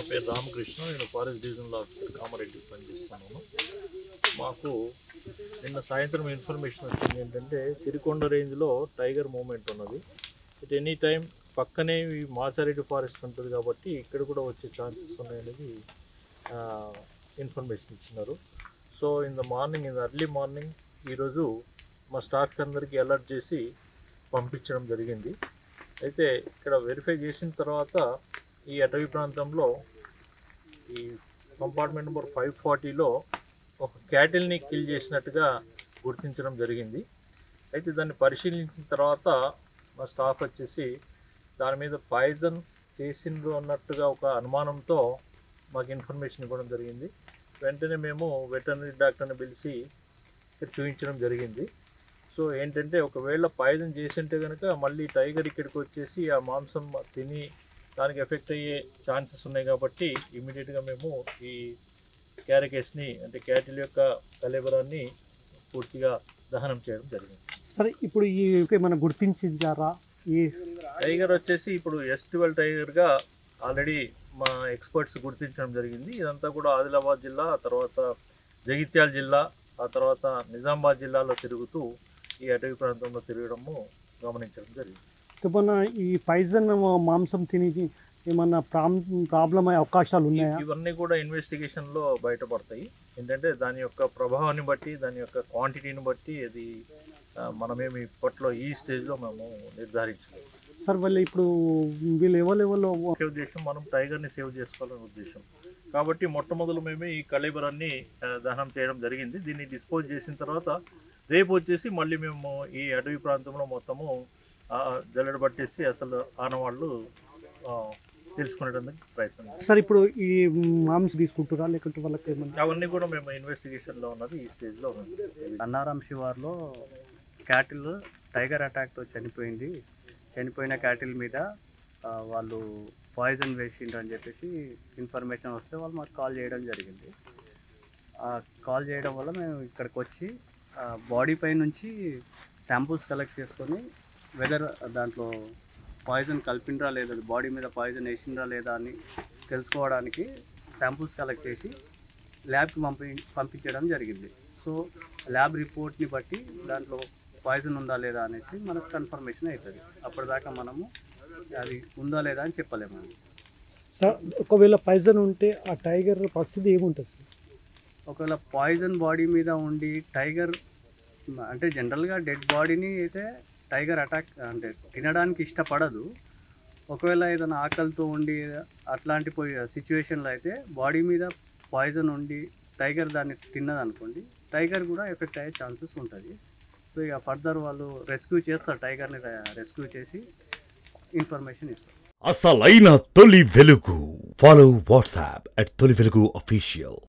పేరు రామకృష్ణ. నేను forest divisional officer Kamareddy పనిచేస్తున్నాను. మాకు నిన్న సాయంత్రం ఇన్ఫర్మేషన్ వచ్చింది ఏంటంటే సిరికొండ రేంజ్లో టైగర్ మూవ్మెంట్ ఉన్నది. ఇట్ ఎనీ టైం పక్కనే మాచారెడ్డి ఫారెస్ట్ ఉంటుంది కాబట్టి ఇక్కడ కూడా వచ్చే ఛాన్సెస్ ఉన్నాయనేది ఇన్ఫర్మేషన్ ఇచ్చినారు. So in the early morning ఈరోజు మా స్టాఫ్ అందరికీ అలర్ట్ చేసి పంపించడం జరిగింది. అయితే ఇక్కడ వెరిఫై చేసిన తర్వాత ఈ అటవీ ప్రాంతంలో ఈ కంపార్ట్మెంట్ నెంబర్ 540లో ఒక క్యాటిల్ని కిల్ చేసినట్టుగా గుర్తించడం జరిగింది. అయితే దాన్ని పరిశీలించిన తర్వాత మా స్టాఫ్ వచ్చేసి దాని మీద పాయిజన్ చేసిండ్రు అన్నట్టుగా ఒక అనుమానంతో మాకు ఇన్ఫర్మేషన్ ఇవ్వడం జరిగింది. వెంటనే మేము వెటర్నరీ డాక్టర్ని పిలిచి ఇక్కడ చూపించడం జరిగింది. సో ఏంటంటే ఒకవేళ పాయిజన్ చేసింటే కనుక మళ్ళీ టైగర్ ఇక్కడికి వచ్చేసి ఆ మాంసం తిని దానికి ఎఫెక్ట్ అయ్యే ఛాన్సెస్ ఉన్నాయి కాబట్టి ఇమీడియట్గా మేము ఈ క్యారకేస్ని అంటే క్యాటిల్ యొక్క కళేబరాన్ని పూర్తిగా దహనం చేయడం జరిగింది. సరే, ఇప్పుడు ఈ మనం గుర్తించారా? ఈ టైగర్ వచ్చేసి ఇప్పుడు S12 టైగర్గా ఆల్రెడీ మా ఎక్స్పర్ట్స్ గుర్తించడం జరిగింది. ఇదంతా కూడా ఆదిలాబాద్ జిల్లా, ఆ తర్వాత జగిత్యాల జిల్లా, ఆ తర్వాత నిజామాబాద్ జిల్లాలో తిరుగుతూ ఈ అటవీ ప్రాంతంలో తిరగడము గమనించడం జరిగింది. ఏమన్నా ఈ పాయిజన్ మాంసం తిని ఏమన్నా ప్రాబ్లం అయ్యే అవకాశాలు ఉన్నాయా? ఇవన్నీ కూడా ఇన్వెస్టిగేషన్లో బయటపడతాయి. ఏంటంటే దాని యొక్క ప్రభావాన్ని బట్టి, దాని యొక్క క్వాంటిటీని బట్టి అది మనమేమి ఇప్పట్లో ఈ స్టేజ్లో మేము నిర్ధారించలేదు. సార్, వాళ్ళు ఇప్పుడు వీళ్ళు ఎవరు ఉద్దేశం మనం టైగర్ని సేవ్ చేసుకోవాలనే ఉద్దేశం కాబట్టి మొట్టమొదలు మేము ఈ కళేబరాన్ని దహనం చేయడం జరిగింది. దీన్ని డిస్పోజ్ చేసిన తర్వాత రేపు వచ్చేసి మళ్ళీ మేము ఈ అటవీ ప్రాంతంలో మొత్తము జల్లెడ పట్టేసి అసలు ఆనవాళ్ళు తెలుసుకునేందుకు ప్రయత్నం చేస్తాం. సార్, ఇప్పుడు ఈ మాంసం తీసుకుంటారా లేకుంటే వాళ్ళకి ఏమన్నా? అవన్నీ కూడా మేము ఇన్వెస్టిగేషన్లో ఉన్నది ఈ స్టేజ్లో. అన్నారం శివార్లో క్యాటిల్ టైగర్ అటాక్తో చనిపోయిన క్యాటిల్ మీద వాళ్ళు పాయిజన్ వేసిండ్రు అని చెప్పేసి ఇన్ఫర్మేషన్ వస్తే వాళ్ళు మాకు కాల్ చేయడం జరిగింది. కాల్ చేయడం వల్ల మేము ఇక్కడికి వచ్చి బాడీ పై నుంచి శాంపుల్స్ కలెక్ట్ చేసుకొని వెదర్ దాంట్లో పాయిజన్ కలిపిండ్రా లేదా, బాడీ మీద పాయిజన్ వేసిండ్రా లేదా అని తెలుసుకోవడానికి శాంపుల్స్ కలెక్ట్ చేసి ల్యాబ్కి పంపించడం జరిగింది. సో ల్యాబ్ రిపోర్ట్ని బట్టి దాంట్లో పాయిజన్ ఉందా లేదా అనేసి మనకు కన్ఫర్మేషన్ అవుతుంది. అప్పటిదాకా మనము అది ఉందా లేదా అని చెప్పలేము. సార్, ఒకవేళ పాయిజన్ ఉంటే ఆ టైగర్ పరిస్థితి ఏముంటుంది సార్? ఒకవేళ పాయిజన్ బాడీ మీద ఉండి టైగర్ అంటే జనరల్గా డెడ్ బాడీని అయితే టైగర్ అటాక్ అంటే తినడానికి ఇష్టపడదు. ఒకవేళ ఏదైనా ఆకలితో ఉండి అట్లాంటి సిచ్యువేషన్లో అయితే బాడీ మీద పాయిజన్ ఉండి టైగర్ దాన్ని తిన్నదనుకోండి, టైగర్ కూడా ఎఫెక్ట్ అయ్యే ఛాన్సెస్ ఉంటుంది. సో ఇక ఫర్దర్ వాళ్ళు రెస్క్యూ చేస్తారు, టైగర్ని రెస్క్యూ చేసి ఇన్ఫర్మేషన్ ఇస్తారు. అసలైన తొలి వెలుగు. ఫాలో వాట్సాప్ @తొలి వెలుగు official.